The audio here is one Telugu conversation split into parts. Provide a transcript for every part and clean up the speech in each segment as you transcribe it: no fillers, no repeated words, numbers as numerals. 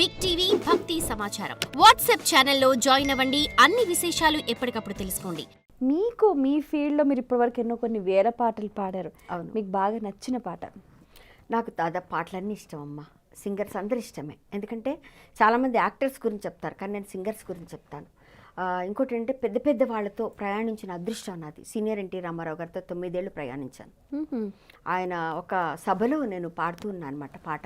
బిగ్ టీవీ భక్తి సమాచారం వాట్సాప్ ఛానల్లో జాయిన్ అవ్వండి. అన్ని విశేషాలు ఎప్పటికప్పుడు తెలుసుకోండి. మీకు మీ ఫీల్డ్లో మీరు ఇప్పటివరకు ఎన్నో కొన్ని వేల పాటలు పాడారు. అవును. మీకు బాగా నచ్చిన పాట? నాకు దాదాపు పాటలన్నీ ఇష్టం అమ్మ. సింగర్స్ అందరు ఇష్టమే. ఎందుకంటే చాలామంది యాక్టర్స్ గురించి చెప్తారు, కానీ నేను సింగర్స్ గురించి చెప్తాను. ఇంకోటి ఏంటంటే పెద్ద పెద్ద వాళ్ళతో ప్రయాణించిన అదృష్టం నాది. సీనియర్ ఎన్టీ రామారావు గారితో 9 ఏళ్ళు ప్రయాణించాను. ఆయన ఒక సభలో నేను పాడుతూ ఉన్నాను అనమాట పాట.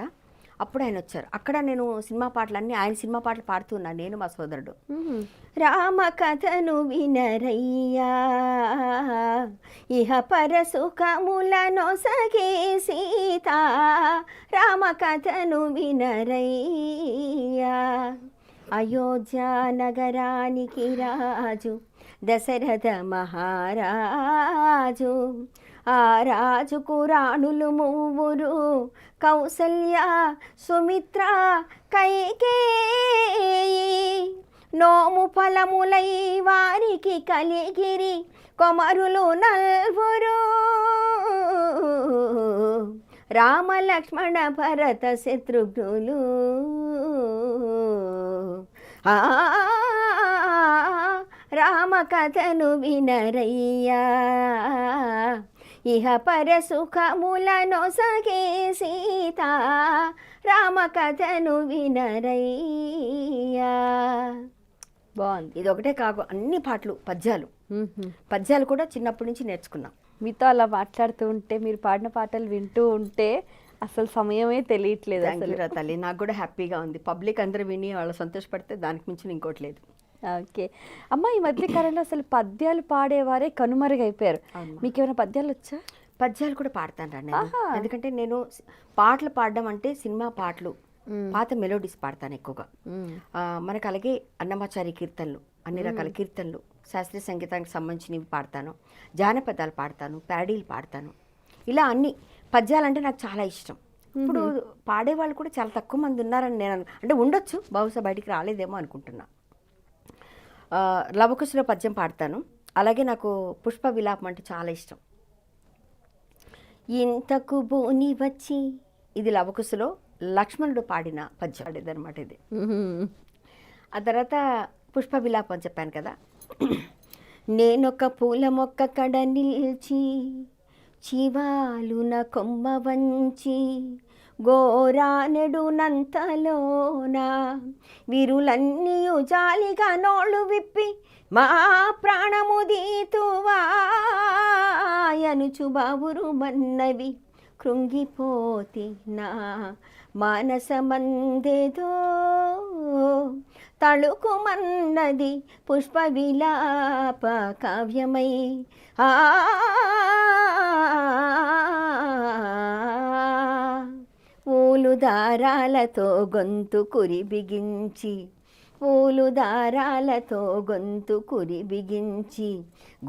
అప్పుడు ఆయన వచ్చారు. అక్కడ నేను సినిమా పాటలన్నీ ఆయన సినిమా పాటలు పాడుతూ ఉన్నాను, నేను మా సోదరుడు. రామ కథను వినరయ్యా, ఇహ పరసుఖములను సగే సీత, రామ కథను వినరయ్యా. అయోధ్య నగరానికి రాజు దశరథ మహారాజు, ఆ రాజుకు రాణులు మూవురు, కౌసల్య సుమిత్ర కైకేయి. నోము ఫలములై వారికి కలిగిరి కొమరులు నల్వురు, రామ లక్ష్మణ భరత శత్రుఘ్నులు. రామ కథను వినరయ్యా, ఇహ పరసుఖములను సగే సీత, రామ కథను వినరయ్యా. బాగుంది. ఇది ఒకటే కాకు, అన్ని పాటలు పద్యాలు కూడా చిన్నప్పటి నుంచి నేర్చుకున్నాం. మీతో అలా మాట్లాడుతూ ఉంటే, మీరు పాడిన పాటలు వింటూ ఉంటే అసలు సమయమే తెలియట్లేదు. అసలు తల్లి నాకు కూడా హ్యాపీగా ఉంది. పబ్లిక్ అందరూ విని వాళ్ళు సంతోషపడితే దానికి మించిన ఇంకోటి లేదు. ఓకే అమ్మ, ఈ మధ్య కాలంలో అసలు పద్యాలు పాడేవారే కనుమరుగైపోయారు. మీకు ఏమైనా పద్యాలు వచ్చా? పద్యాలు కూడా పాడతాను రా నేను. ఎందుకంటే నేను పాటలు పాడడం అంటే సినిమా పాటలు, పాత మెలోడీస్ పాడతాను ఎక్కువగా. మనకు అలాగే అన్నమాచారి కీర్తనలు, అన్ని రకాల కీర్తనలు, శాస్త్రీయ సంగీతానికి సంబంధించినవి పాడతాను, జానపదాలు పాడతాను, ప్యాడీలు పాడతాను. ఇలా అన్ని పద్యాలంటే నాకు చాలా ఇష్టం. ఇప్పుడు పాడేవాళ్ళు కూడా చాలా తక్కువ మంది ఉన్నారని నేను అంటే ఉండొచ్చు, బహుశా బయటికి రాలేదేమో అనుకుంటున్నా. లవకుశలో పద్యం పాడతాను. అలాగే నాకు పుష్ప విలాపం అంటే చాలా ఇష్టం. ఇంతకు బోని వచ్చి, ఇది లవకుశలో లక్ష్మణుడు పాడిన పద్యం పాడేదన్నమాట ఇది. ఆ తర్వాత పుష్ప విలాపం చెప్పాను కదా. నేనొక పూల మొక్క కడ నిల్చి, చివాలున కొమ్మ వంచి, గోరానెడు నంతలోన వీరులన్నీయు జాలిగా నోళ్ళు విప్పి, మా ప్రాణము దీతువాయనుచు బావురు మన్నవి, కృంగిపోతి నా మానసమందేదో తళుకుమన్నది పుష్ప విలాప కావ్యమై. పూలు దారాలతో గొంతు కురి బిగించి, పూలు దారాలతో గొంతు కురి బిగించి,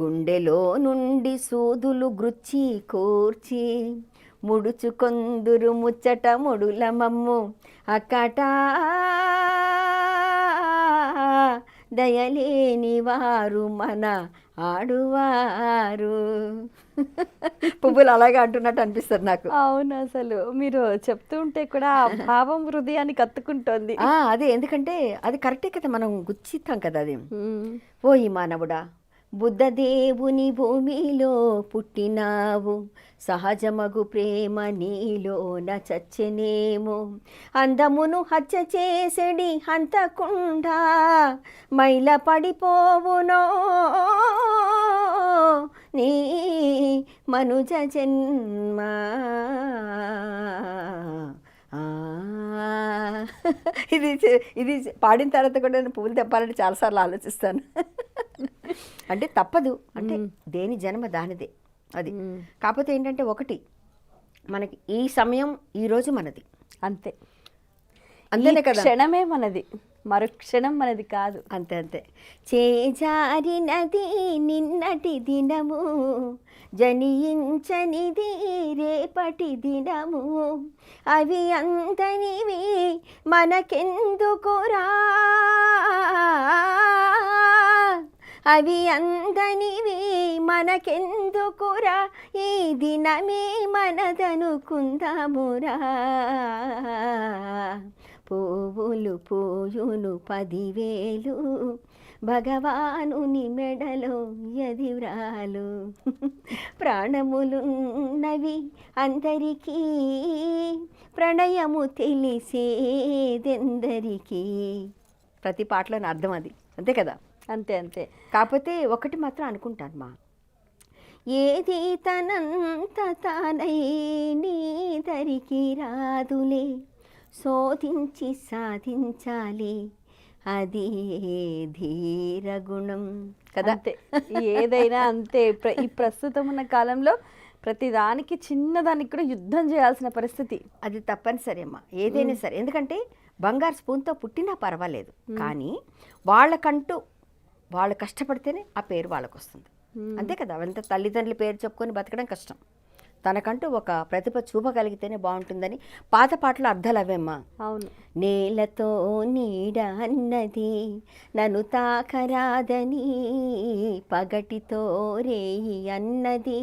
గుండెలో నుండి సూదులు గ్రుచ్చి కూర్చి, ముడుచుకొందురు ముచ్చట ముడుల మమ్ము అక్కట, దయలేని వారు మన ఆడువారు. పువ్వులు అలాగే అంటున్నట్టు అనిపిస్తుంది నాకు. అవును, అసలు మీరు చెప్తూ ఉంటే కూడా భావం హృదయాన్ని కత్తుకుంటోంది. అదే, ఎందుకంటే అది కరెక్టే కదా, మనం గుచ్చిస్తాం కదా అది. ఓయి మానవుడా, బుద్ధదేవుని భూమిలో పుట్టినావు, సహజమగు ప్రేమ నీలోన చచ్చెనేమో, అందమును హత్య చేసెడి హంతకుండా మైల పడిపోవునో నీ మనుజ జన్మ. ఇది పాడిన తర్వాత కూడా నేను పువ్వులు తెప్పాలని చాలాసార్లు ఆలోచిస్తాను. అంటే తప్పదు, అంటే దేని జన్మ దానిదే అది. కాకపోతే ఏంటంటే ఒకటి, మనకి ఈ సమయం ఈ రోజు మనది అంతే, అంతేనే కదా, క్షణమే మనది, మరో క్షణం మనది కాదు. అంతే అంతే. చేజారినది నిన్నటి దినము, జనించనిది రేపటి దినము, అవి అంతనివి మనకెందుకురా, అవి అందనివి మనకెందుకురా, ఈ దినమే మనదనుకుందామురా. పువ్వులు పూయును 10,000 భగవానుని మెడలో యదివ్రాలు ప్రాణములున్నవి అందరికీ ప్రణయము తెలిసేదెందరికీ. ప్రతి పాటలోని అర్థం అది, అంతే కదా. అంతే అంతే. కాకపోతే ఒకటి మాత్రం అనుకుంటాను మా, ఏది తనంత తానై నీదరికి రాదులే, శోధించి సాధించాలి అది ధీరగుణం కదా. అంతే, ఏదైనా అంతే. ఈ ప్రస్తుతం ఉన్న కాలంలో ప్రతిదానికి చిన్నదానికి కూడా యుద్ధం చేయాల్సిన పరిస్థితి. అది తప్పనిసరి అమ్మా, ఏదైనా సరే. ఎందుకంటే బంగారు స్పూన్తో పుట్టినా పర్వాలేదు, కానీ వాళ్ళకంటూ వాళ్ళు కష్టపడితేనే ఆ పేరు వాళ్ళకు వస్తుంది, అంతే కదా. అంత తల్లిదండ్రుల పేరు చెప్పుకొని బతకడం కష్టం, తనకంటూ ఒక ప్రతిభ చూపగలిగితేనే బాగుంటుందని పాత పాటలు అర్థాలు అవేమ్మా. అవును. నేలతో నీడ అన్నది నన్ను తాకరాదని, పగటితో రేయి అన్నది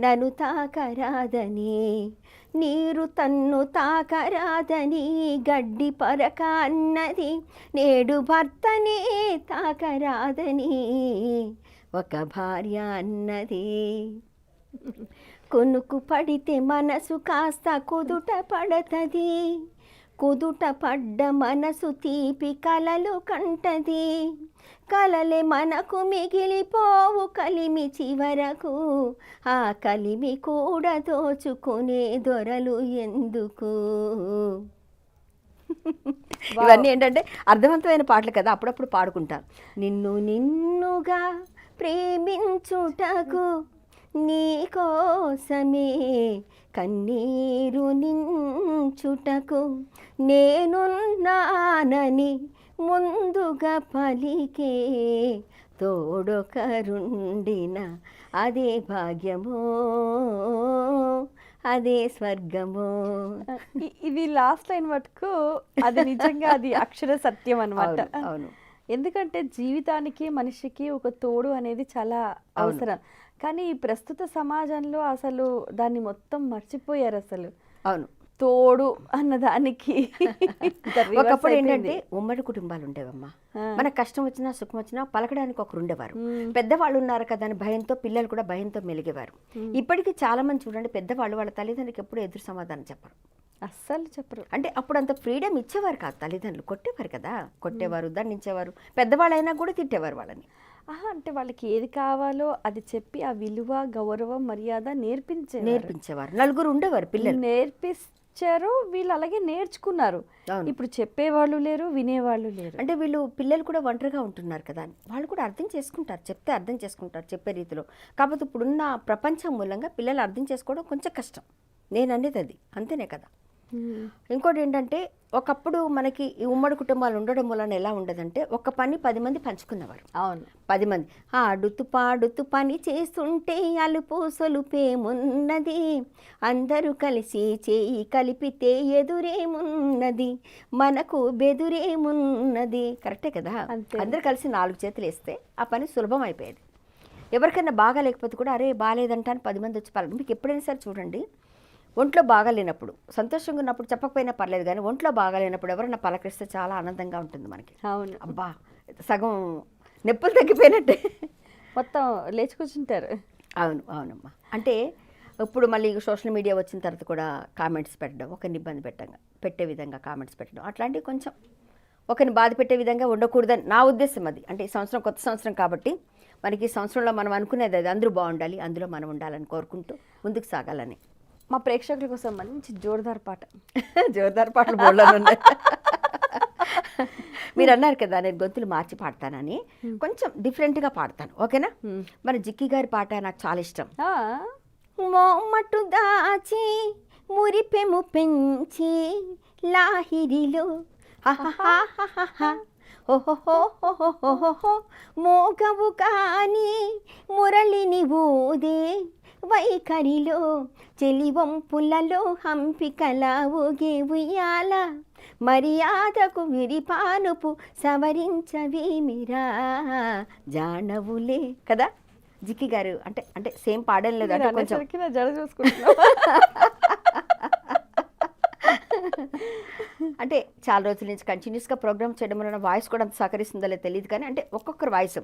నన్ను తాకరాదని, నీరు తన్ను తాకరాదని గడ్డి పరక అన్నది, నేడు భర్తనే తాకరాదని ఒక భార్య అన్నది. కొనుకు పడితే మనసు కాస్త కుదుట పడతది, కుదుట పడ్డ మనసు తీపి కలలు కంటది, కలలే మనకు మిగిలిపోవు కలిమి చివరకు, ఆ కలిమి కూడా దోచుకునే దొరలు ఎందుకు. ఇవన్నీ ఏంటంటే అర్థవంతమైన పాటలు కదా, అప్పుడప్పుడు పాడుకుంటాను. నిన్ను నిన్నుగా ప్రేమించుటకు నీకోసమే కన్నీరు నించుటకు, నేనున్నానని ముందుగా పలికే తోడొకరుండిన అదే భాగ్యమో అదే స్వర్గమో. ఇది లాస్ట్ లైన్ మటుకు అది నిజంగా అది అక్షర సత్యం అన్నమాట. అవును. ఎందుకంటే జీవితానికి మనిషికి ఒక తోడు అనేది చాలా అవసరం, కానీ ఈ ప్రస్తుత సమాజంలో అసలు దాన్ని మొత్తం మర్చిపోయారు అసలు. అవును, తోడు అన్నదానికి. ఒకప్పుడు ఏంటంటే ఉమ్మడి కుటుంబాలు ఉండేవమ్మా, మనకు కష్టం వచ్చినా సుఖం వచ్చినా పలకడానికి ఒకరు ఉండేవారు, పెద్దవాళ్ళు ఉన్నారు కదా అని భయంతో పిల్లలు కూడా భయంతో మెలిగేవారు. ఇప్పటికీ చాలా మంది చూడండి, పెద్దవాళ్ళు వాళ్ళ తల్లిదండ్రులకి ఎప్పుడు ఎదురు సమాధానం చెప్పరు, అస్సలు చెప్పరు. అంటే అప్పుడు అంత ఫ్రీడమ్ ఇచ్చేవారు కాదు, తల్లిదండ్రులు కొట్టేవారు కదా, కొట్టేవారు, దండించేవారు, పెద్దవాళ్ళైనా కూడా తిట్టేవారు వాళ్ళని. అంటే వాళ్ళకి ఏది కావాలో అది చెప్పి ఆ విలువ గౌరవం మర్యాద నేర్పించేవారు. నలుగురు ఉండేవారు పిల్లలు, నేర్పించారు, వీళ్ళు అలాగే నేర్చుకున్నారు. ఇప్పుడు చెప్పేవాళ్ళు లేరు, వినేవాళ్ళు లేరు. అంటే వీళ్ళు పిల్లలు కూడా ఒంటరిగా ఉంటున్నారు కదా, వాళ్ళు కూడా అర్థం చేసుకుంటారు, చెప్తే అర్థం చేసుకుంటారు చెప్పే రీతిలో. కాకపోతే ఇప్పుడున్న ప్రపంచం మూలంగా పిల్లలు అర్థం చేసుకోవడం కొంచెం కష్టం, నేను అనేది అది, అంతేనే కదా. ఇంకోటి ఏంటంటే ఒకప్పుడు మనకి ఈ ఉమ్మడి కుటుంబాలు ఉండడం వలన ఎలా ఉండదంటే ఒక పని 10 మంది పంచుకునేవారు. అవును, 10 మంది ఆడుతూ పాడుతూ పని చేస్తుంటే అలుపు సొలుపేమున్నది, అందరూ కలిసి చేయి కలిపితే ఎదురేమున్నది, మనకు బెదురేమున్నది. కరెక్టే కదా, అందరూ కలిసి 4 చేతులు వేస్తే ఆ పని సులభం అయిపోయేది. ఎవరికైనా బాగా లేకపోతే కూడా అరే బాగాలేదంట అని 10 మంది వచ్చి పలక. మీకు ఎప్పుడైనా సరే చూడండి, ఒంట్లో బాగాలేనప్పుడు సంతోషంగా ఉన్నప్పుడు చెప్పకపోయినా పర్లేదు, కానీ ఒంట్లో బాగాలేనప్పుడు ఎవరైనా పలకరిస్తే చాలా ఆనందంగా ఉంటుంది మనకి. అవును, అబ్బా సగం నొప్పులు తగ్గిపోయినట్టే మొత్తం లేచి కూర్చుంటారు. అవును, అవునమ్మా. అంటే ఇప్పుడు మళ్ళీ సోషల్ మీడియా వచ్చిన తర్వాత కూడా కామెంట్స్ పెట్టడం, ఒకరిని ఇబ్బంది పెట్టే విధంగా కామెంట్స్ పెట్టడం, అట్లాంటివి కొంచెం ఒకరిని బాధ పెట్టే విధంగా ఉండకూడదని నా ఉద్దేశం. అది అంటే ఈ సంవత్సరం కొత్త సంవత్సరం కాబట్టి మనకి ఈ సంవత్సరంలో మనం అనుకునేది అది, అందరూ బాగుండాలి, అందులో మనం ఉండాలని కోరుకుంటూ ముందుకు సాగాలని. మా ప్రేక్షకుల కోసం మంచి జోరుదార్ పాట. జోరుదార్ పాటలు బోర్డులో ఉన్నాయి. మీరు అన్నారు కదా నేను గొంతులు మార్చి పాడతానని, కొంచెం డిఫరెంట్గా పాడతాను, ఓకేనా. మన జిక్కి గారి పాట నాకు చాలా ఇష్టం. మోమటు దాచి మురిపెము పెంచి లాహిరిలో మోగవు కాని మురళిని ఊదే వైఖరిలో చెలివంపులలో హంపికల ఊగే ఉయ్యాల, మర్యాదకు విరిపానుపు సవరించవేమిరా జానవులే కదా. జిక్కి గారు అంటే సేమ్ పాడడం లేదు, అంటే కొంచెం జడ చూసుకుంటున్నా. అంటే చాలా రోజుల నుంచి కంటిన్యూస్గా ప్రోగ్రామ్ చేయడం వలన వాయిస్ కూడా అంత సహకరిస్తుందో లేదో తెలియదు కానీ అంటే ఒక్కొక్కరు వాయిస్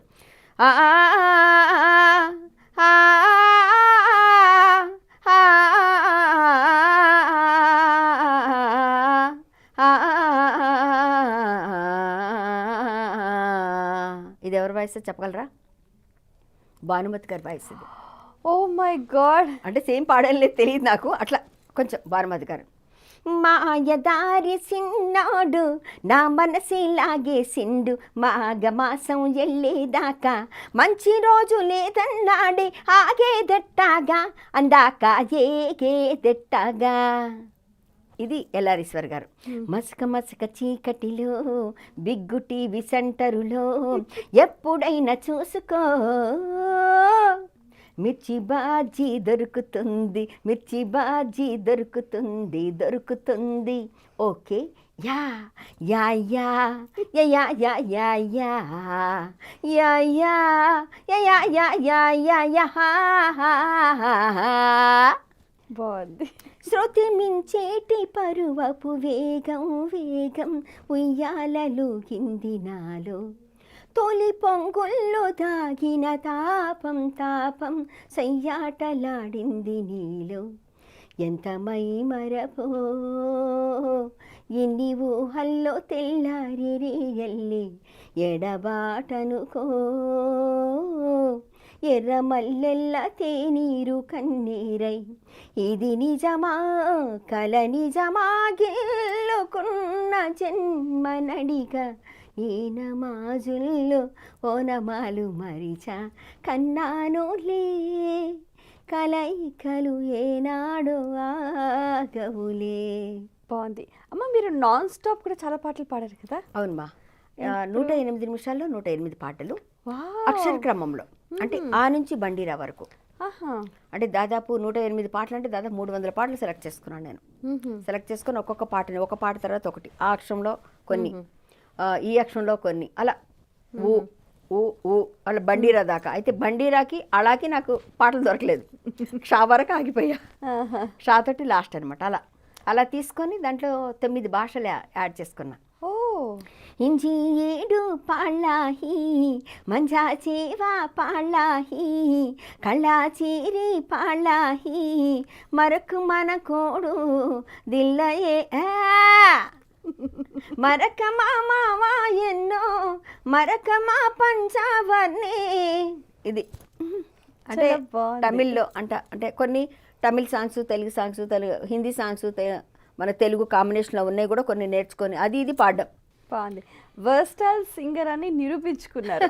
ఇది ఎవరి వాయిస్ చెప్పగలరా? భానుమతి గారి వాయిస్ ఇది. ఓ మై గాడ్, అంటే సేమ్ పాడాలి లేదు తెలియదు నాకు, అట్లా కొంచెం భానుమతి గారు. మాయదారి సిన్నాడు నా మనసి లాగేసిండు, మాఘమాసం వెళ్ళేదాకా మంచి రోజు లేదన్నాడే, ఆగేదెట్టాగా అందాక ఏగేదెట్టాగా. ఇది ఎల్ఆరీశ్వర్ గారు. మసక మసక చీకటిలో బిగ్గు టీవీ సెంటరులో ఎప్పుడైనా చూసుకో, మిర్చి బాజీ దొరుకుతుంది, మిర్చి బాజీ దొరుకుతుంది, దొరుకుతుంది. Okay yeah yeah yeah yeah yeah yeah yeah yeah yeah yeah yeah yeah yeah yeah yeah. బాగుంది. శృతి మించేటి పరువపు వేగం వేగం ఉయ్యాలలుగింది నాలో, తొలి పొంగుల్లో దాగిన తాపం తాపం సయ్యాటలాడింది నీలో. ఎంత మై మరపో ఎన్ని ఊహల్లో తెల్లారి రియల్లి ఎడబాటనుకో, ఎర్ర మల్లెల్ల తేనీరు కన్నీరై ఇది నిజమా కల నిజమా గెల్లుకున్న జన్మనడిగా, ఈ నమాజుల్లో ఓనమాలు మరిచా కన్నానులే, కలయికలు ఏనాడు ఆగవులే. బాగుంది అమ్మ. మీరు నాన్ స్టాప్ కూడా చాలా పాటలు పాడారు కదా? అవునమ్మా, 108 నిమిషాల్లో 108 పాటలు అక్షర క్రమంలో, అంటే ఆ నుంచి బండిరా వరకు. అంటే దాదాపు 108 పాటలు, అంటే దాదాపు 300 పాటలు సెలెక్ట్ చేసుకున్నాను నేను. సెలెక్ట్ చేసుకుని ఒక్కొక్క పాటని, ఒక పాట తర్వాత ఒకటి, ఆ అక్షరంలో కొన్ని, ఈ అక్షరంలో కొన్ని, అలా ఊ ఊ ఊ అలా బండీరా దాకా. అయితే బండీరాకి అలాకి నాకు పాటలు దొరకలేదు, షా వరకు ఆగిపోయా, షా తోటి లాస్ట్ అనమాట. అలా అలా తీసుకొని దాంట్లో 9 భాషలు యాడ్ చేసుకున్నా. ఓ ఇంజి ఏడు పాళ్ళాహి మంజా చేవా పాళ్ళాహి కళ్ళా చీరి పాళ్ళాహి మరకు మన కోడు దిల్లయే మరక మామా ఎన్నో మరక మా పంచావర్ణి. ఇది అంటే తమిళ్లో అంటే కొన్ని Tamil songs, Telugu songs, Hindi songs మన తెలుగు కాంబినేషన్లో ఉన్నాయి కూడా కొన్ని నేర్చుకొని అది ఇది పాడడం. బాగుంది. వర్స్టైల్ సింగర్ అని నిరూపించుకున్నారు.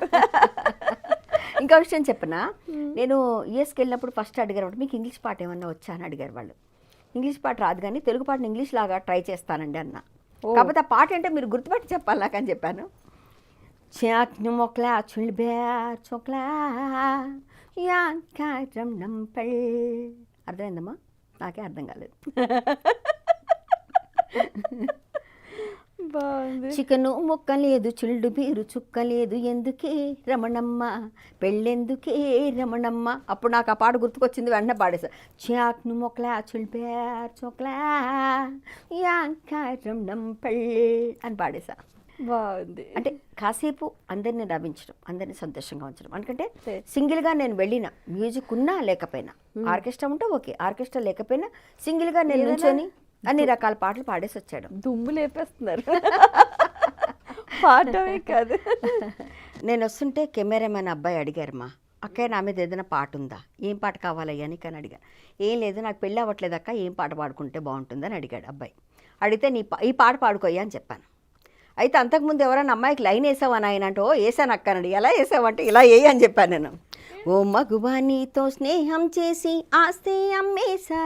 ఇంకో విషయం చెప్పనా, నేను యూఎస్కి వెళ్ళినప్పుడు ఫస్ట్ అడిగారు, మీకు ఇంగ్లీష్ పాట ఏమన్నా వచ్చా అని అడిగారు వాళ్ళు. ఇంగ్లీష్ పాట రాదు కానీ తెలుగు పాటను ఇంగ్లీష్ లాగా ట్రై చేస్తానండి అన్న. కాకపోతే ఆ పాట అంటే మీరు గుర్తుపెట్టి చెప్పాలి నాకని చెప్పాను. చాక్ను మొక్లా చుల్బే చోక్లా యాకారం నంపల్. అర్థమైందమ్మా? నాకే అర్థం కాలేదు. బాగుంది. చికెను ముక్కలేదు, చిల్డు బీరు చుక్కలేదు, ఎందుకే రమణమ్మ పెళ్ళెందుకే రమణమ్మ. అప్పుడు నాకు ఆ పాట గుర్తుకొచ్చింది, వెంటనే పాడేసా. చాక్ను మొక్లా చుల్బేర్ చోక్లా యాకారం నంపల్ అని పాడేసా. బాగుంది. అంటే కాసేపు అందరిని నవ్వించడం, అందరినీ సంతోషంగా ఉంచడం. ఎందుకంటే సింగిల్గా నేను వెళ్ళిన, మ్యూజిక్ ఉన్నా లేకపోయినా, ఆర్కెస్ట్రా ఉంటే ఓకే, ఆర్కెస్ట్రా లేకపోయినా సింగిల్గా నేను నిల్చొని అన్ని రకాల పాటలు పాడేసి వచ్చాడు. దుమ్ము లేపేస్తున్నారు. పాడమే కాదు. నేను వస్తుంటే కెమెరామెన్ అబ్బాయి అడిగారు, మా అక్కయ్య నా మీద ఏదైనా పాట ఉందా, ఏం పాట కావాలయ్యా అని కానీ అడిగాను. ఏం లేదు, నాకు పెళ్ళి అవ్వట్లేదు అక్క, ఏం పాట పాడుకుంటే బాగుంటుందని అడిగాడు అబ్బాయి. అడిగితే ఈ పాట పాడుకోయ్యా అని చెప్పాను. అయితే అంతకుముందు ఎవరైనా అమ్మాయికి లైన్ వేసావా నాయన అంటే, ఓ వేసాను అక్కనండి. ఎలా వేసావంటే ఇలా వేయి అని చెప్పాను నేను. ఓ మగువా నీతో స్నేహం చేసి ఆస్తి అమ్మేసా,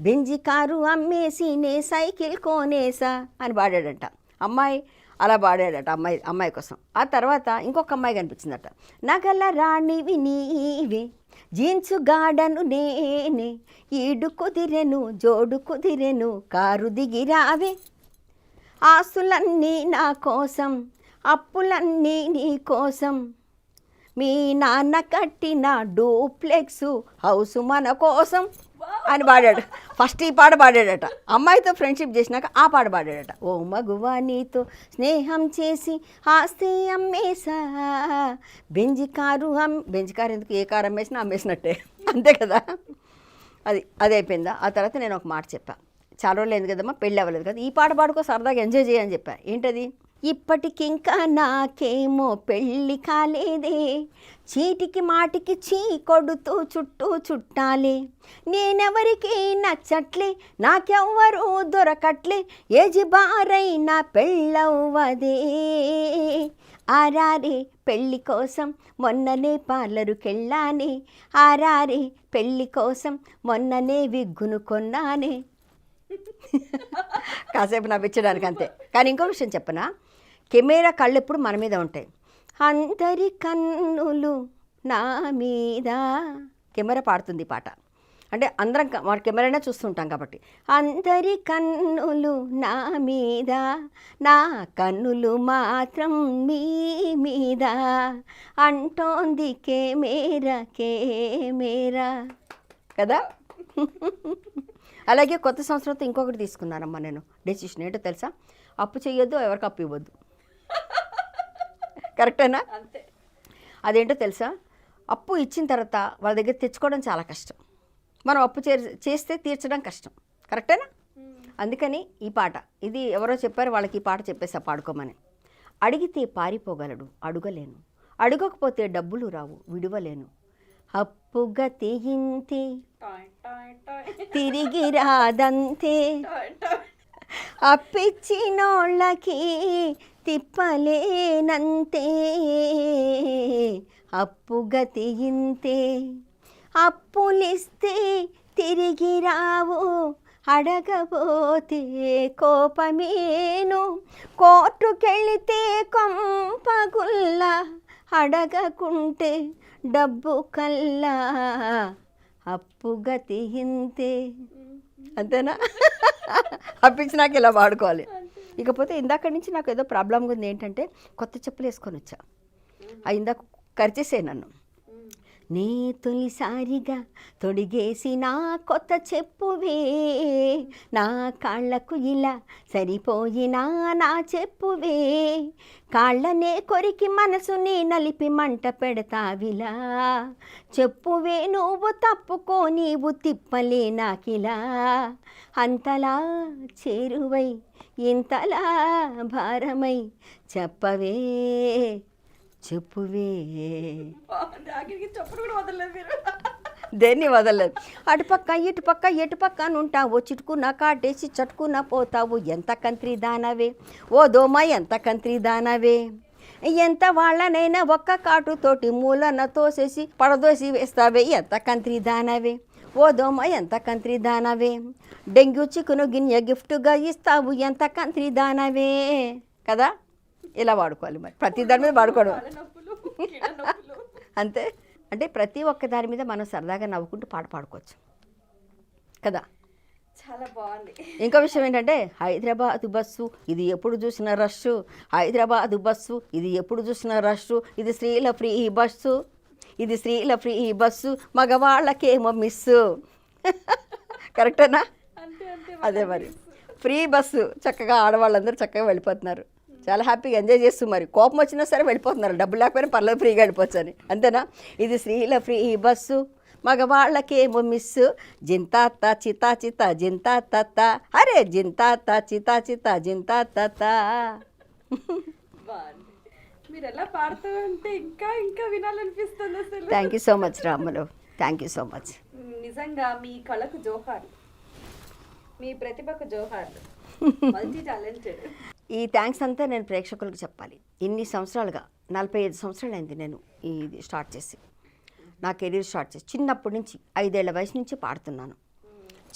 బెంజి కారు అమ్మేసి నే సైకిల్ కోనేసా అని పాడాడట అమ్మాయి. అలా పాడాడట అమ్మాయి కోసం. ఆ తర్వాత ఇంకొక అమ్మాయి కనిపించిందట. నగల రాణివి నీవే, జీన్స్ గాడను నేనే, ఈడు కుదిరెను జోడు కుదిరెను, కారు దిగిరావే, ఆస్తులన్నీ నా కోసం అప్పులన్నీ నీ కోసం, మీ నాన్న కట్టిన డూప్లెక్స్ హౌస్ మన కోసం. అని పాడాడు. ఫస్ట్ ఈ పాట పాడాడట. అమ్మాయితో ఫ్రెండ్షిప్ చేసినాక ఆ పాట పాడాడట. ఓ మగువా నీతో స్నేహం చేసి ఆస్తి అమ్మేసా, బెంజ్ కారు ఎందుకు, ఏ కారు అమ్మేసినా అమ్మేసినట్టే, అంతే కదా. అది అయిపోయిందా. ఆ తర్వాత నేను ఒక మాట చెప్పా, చాలా రోజులు అయింది కదమ్మా, పెళ్ళి అవ్వలేదు కదా, ఈ పాట పాడుకో, సరదాగా ఎంజాయ్ చేయని చెప్పా. ఏంటది? ఇప్పటికింకా నాకేమో పెళ్ళి కాలేదే, చీటికి మాటికి చీ కొడుతూ చుట్టూ చుట్టాలే, నేనెవరికి నచ్చట్లే, నాకెవ్వరూ దొరకట్లే, ఏజి బారైనా పెళ్ళవ్వదే, ఆరారే పెళ్ళి కోసం మొన్ననే పార్లరుకెళ్ళానే, ఆరారే పెళ్ళి కోసం మొన్ననే విగ్గును కొన్నానే. కాసేపు నవ్వించడానికి అంతే. కానీ ఇంకో విషయం చెప్పనా, కెమెరా కళ్ళు ఎప్పుడు మన మీద ఉంటాయి. అందరి కన్నులు నా మీద, కెమెరా పాడుతుంది పాట అంటే అందరం మన కెమెరానే చూస్తుంటాం కాబట్టి. అందరి కన్నులు నా మీద, నా కన్నులు మాత్రం మీ మీద, అంటోంది కెమెరా కదా. అలాగే కొత్త సంవత్సరంతో ఇంకొకటి తీసుకున్నానమ్మా నేను డెసిషన్. ఏంటో తెలుసా? అప్పు చేయొద్దు, ఎవరికి అప్పు ఇవ్వద్దు. కరెక్టేనా? అంతే. అదేంటో తెలుసా? అప్పు ఇచ్చిన తర్వాత వాళ్ళ దగ్గర తెచ్చుకోవడం చాలా కష్టం, మనం అప్పు చేస్తే తీర్చడం కష్టం. కరెక్టేనా? అందుకని ఈ పాట, ఇది ఎవరో చెప్పారు, వాళ్ళకి ఈ పాట చెప్పేసా పాడుకోమని. అడిగితే పారిపోగలడు, అడుగలేను, అడగకపోతే డబ్బులు రావు, విడువలేను, అప్పుగతి ఇంతే తిరిగి రాదంతే, అప్పిచ్చినోళ్ళకి తిప్పలేనంతే, అప్పుగతి ఇంతే, అప్పులిస్తే తిరిగి రావు, అడగబోతే కోపమేను, కోర్టుకెళితే కొంపగుల్ల, అడగకుంటే డబ్బు కల్లా, అప్పుగతి ఇంతే. అంతేనా? అప్పించినాక ఇలా వాడుకోవాలి. ఇకపోతే ఇందాక నుంచి నాకు ఏదో ప్రాబ్లంగా ఉంది. ఏంటంటే కొత్త చెప్పులు వేసుకొని వచ్చా, అవి ఇందాక కరిచేసే నన్ను. నే తొలిసారిగా తొడిగేసి నా కొత్త చెప్పువే, నా కాళ్ళకు ఇలా సరిపోయినా నా చెప్పువే, కాళ్ళనే కొరికి మనసుని నలిపి మంట పెడతావిలా, చెప్పువే నువ్వు తప్పుకో నీవు తిప్పలే నాకిలా, అంతలా చేరువై ఇంతలా భారమై చెప్పవే చెప్పువే. దేన్ని వదలలేదు. అటుపక్క ఇటుపక్క ఎటుపక్క నుంటావు, చిటుకున్న కాటేసి చటుకున్న పోతావు, ఎంత కంత్రి దానవే ఓ దోమ, ఎంత కంత్రి దానవే, ఎంత వాళ్ళనైనా ఒక్క కాటుతోటి మూలన తోసేసి పడదోసి వేస్తావే, ఎంత కంత్రి దానవే ఓ దోమ, ఎంత కంత్రి దానవే, డెంగ్యూ చికెను గిన్నె గిఫ్ట్గా ఇస్తావు, ఎంత కంత్రి దానవే కదా. ఇలా వాడుకోవాలి, మరి ప్రతి దాని మీద వాడుకోవడం అంతే. అంటే ప్రతి ఒక్క దాని మీద మనం సరదాగా నవ్వుకుంటూ పాట పాడుకోవచ్చు కదా. చాలా బాగుంది. ఇంకో విషయం ఏంటంటే, హైదరాబాదు బస్సు ఇది ఎప్పుడు చూసిన రష్, హైదరాబాదు బస్సు ఇది ఎప్పుడు చూసిన రష్, ఇది స్త్రీల ఫ్రీ బస్సు, ఇది స్త్రీల ఫ్రీ బస్సు, మగవాళ్ళకేమో మిస్సు. కరెక్టేనా? అదే మరి ఫ్రీ బస్సు, చక్కగా ఆడవాళ్ళందరూ చక్కగా వెళ్ళిపోతున్నారు, చాలా హ్యాపీగా ఎంజాయ్ చేస్తూ, మరి కోపం వచ్చినా సరే వెళ్ళిపోతున్నారు, డబ్బులు లేకపోయినా పర్లేదు ఫ్రీగా వెళ్ళిపోవచ్చు అని. అంతేనా? ఇది స్త్రీల ఫ్రీ బస్సు, మగవాళ్ళకేమో మిస్సు, జింతాత చితా చిత జింతాత, అరే జింతాత చితా చిత జింతాత. మీరు ఎలా పాడుతూ ఉంటే ఇంకా ఇంకా వినాలనిపిస్తుంది అసలు. Thank you so much Ramulu, thank you so much. నిజంగా మీ కళకు జోహార్, మీ ప్రతిభకు జోహార్, మల్టీ టాలెంటెడ్. ఈ థ్యాంక్స్ అంతా నేను ప్రేక్షకులకు చెప్పాలి. ఇన్ని సంవత్సరాలుగా 45 సంవత్సరాలు అయింది నేను ఇది స్టార్ట్ చేసి, నా కెరీర్ స్టార్ట్ చేసి. చిన్నప్పటి నుంచి 5 ఏళ్ల వయసు నుంచి పాడుతున్నాను.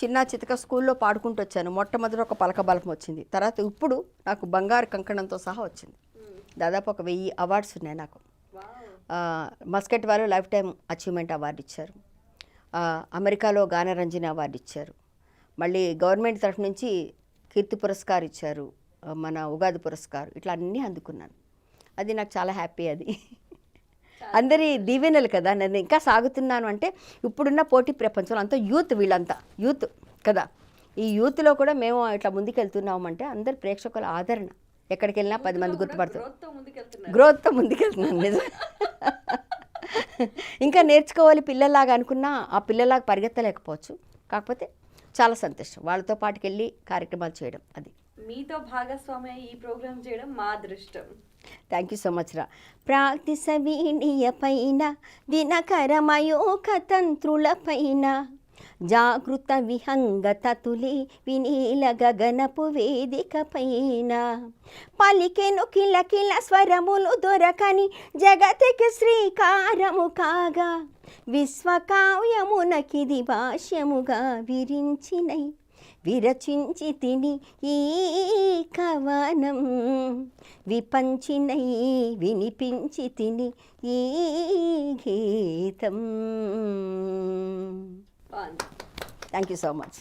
చిన్న చితక స్కూల్లో పాడుకుంటూ వచ్చాను. మొట్టమొదటి ఒక పలక బలపం వచ్చింది, తర్వాత ఇప్పుడు నాకు బంగారు కంకణంతో సహా వచ్చింది. దాదాపు ఒక 1000 అవార్డ్స్ ఉన్నాయి నాకు. మస్కట్ వారు లైఫ్ టైం అచీవ్మెంట్ అవార్డు ఇచ్చారు, అమెరికాలో గానరంజని అవార్డు ఇచ్చారు, మళ్ళీ గవర్నమెంట్ తరఫు నుంచి కీర్తి పురస్కార్ ఇచ్చారు, మన ఉగాది పురస్కార్, ఇట్లా అన్నీ అందుకున్నాను. అది నాకు చాలా హ్యాపీ. అది అందరి దీవెనలు కదా. నేను ఇంకా సాగుతున్నాను అంటే ఇప్పుడున్న పోటీ ప్రపంచంలో అంతా యూత్, వీళ్ళంతా యూత్ కదా. ఈ యూత్లో కూడా మేము ఇట్లా ముందుకెళ్తున్నామంటే అందరు ప్రేక్షకుల ఆదరణ, ఎక్కడికి వెళ్ళినా 10 మంది గుర్తుపడతారు. గ్రోత్తో ముందుకెళ్తున్నాను నిజం. ఇంకా నేర్చుకోవాలి పిల్లల్లాగా అనుకున్నా ఆ పిల్లలాగా పరిగెత్తలేకపోవచ్చు. కాకపోతే చాలా సంతోషం వాళ్ళతో పాటుకెళ్ళి కార్యక్రమాలు చేయడం. అది మీతో భాగస్వామి ఈ ప్రోగ్రామ్ చేయడం మా అదృష్టం. థ్యాంక్ యూ సో మచ్ రా. ప్రాక్తిసవీణీయ పైన దినకరమయోక తంత్రుల పైన జాగృత విహంగత తులి వినీల గగనపు వేదిక పైన పలికెను కిలకిల స్వరములు దొరకని జగతికి శ్రీకారము కాగా విశ్వకావ్యమునకిది భాష్యముగా విరించినై విరచించి తిని ఈ కవనం విపంచినై వినిపించి తిని ఈ గీతం. Thank you so much.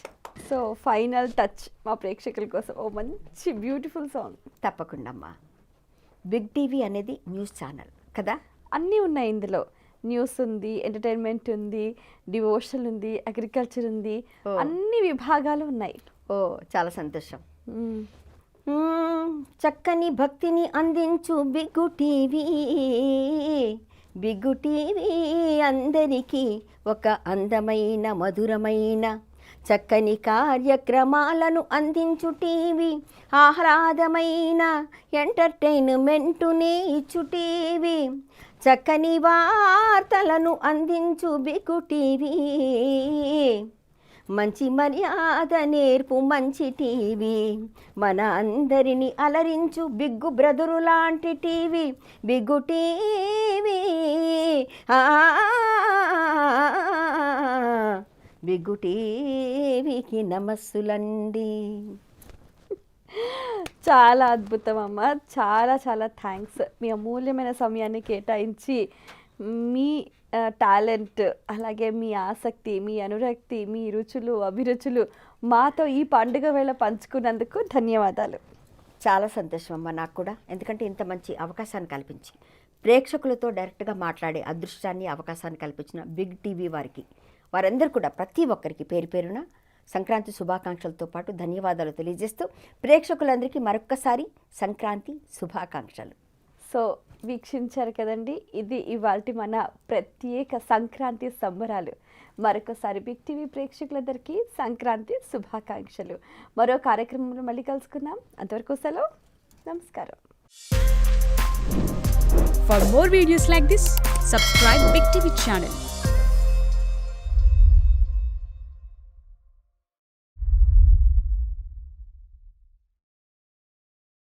So final touch మా ప్రేక్షకుల కోసం ఓ మంచి బ్యూటిఫుల్ సాంగ్. తప్పకుండా అమ్మా. బిగ్ టీవీ అనేది న్యూస్ ఛానల్ కదా. అన్నీ ఉన్నాయి ఇందులో. న్యూస్ ఉంది, ఎంటర్టైన్మెంట్ ఉంది, డివోషన్ ఉంది, అగ్రికల్చర్ ఉంది, అన్ని విభాగాలు ఉన్నాయి. ఓ చాలా సంతోషం. చక్కని భక్తిని అందించు బిగ్గు టీవీ. బిగ్గు టీవీ అందరికీ ఒక అందమైన మధురమైన చక్కని కార్యక్రమాలను అందించు టీవీ. ఆహ్లాదమైన ఎంటర్టైన్మెంటునే ఇచ్చు టీవీ. చక్కని వార్తలను అందించు బిగ్గు టీవీ. మంచి మర్యాద నేర్పు మంచి టీవీ. మన అందరిని అలరించు బిగ్గు బ్రదరు లాంటి టీవీ. Big TV. బిగ్గు టీవీకి నమస్సులండి. చాలా అద్భుతం అమ్మ. చాలా చాలా థ్యాంక్స్. మీ అమూల్యమైన సమయాన్ని కేటాయించి మీ టాలెంట్, అలాగే మీ ఆసక్తి, మీ అనురక్తి, మీ రుచులు అభిరుచులు మాతో ఈ పండుగ వేళ పంచుకున్నందుకు ధన్యవాదాలు. చాలా సంతోషం అమ్మ నాకు కూడా. ఎందుకంటే ఇంత మంచి అవకాశాన్ని కల్పించి ప్రేక్షకులతో డైరెక్ట్గా మాట్లాడే అదృష్టాన్ని అవకాశాన్ని కల్పించిన బిగ్ టీవీ వారికి, వారందరూ కూడా ప్రతి ఒక్కరికి పేరు పేరున సంక్రాంతి శుభాకాంక్షలతో పాటు ధన్యవాదాలు తెలియజేస్తూ ప్రేక్షకులందరికీ మరొక్కసారి సంక్రాంతి శుభాకాంక్షలు. సో వీక్షించారు కదండి, ఇది ఇవాల్టి మన ప్రత్యేక సంక్రాంతి సంబరాలు. మరొకసారి బిగ్ టీవీ ప్రేక్షకులందరికీ సంక్రాంతి శుభాకాంక్షలు. మరో కార్యక్రమంలో మళ్ళీ కలుసుకుందాం. అంతవరకు సెలవు. నమస్కారం. For more videos like this, subscribe Big TV channel.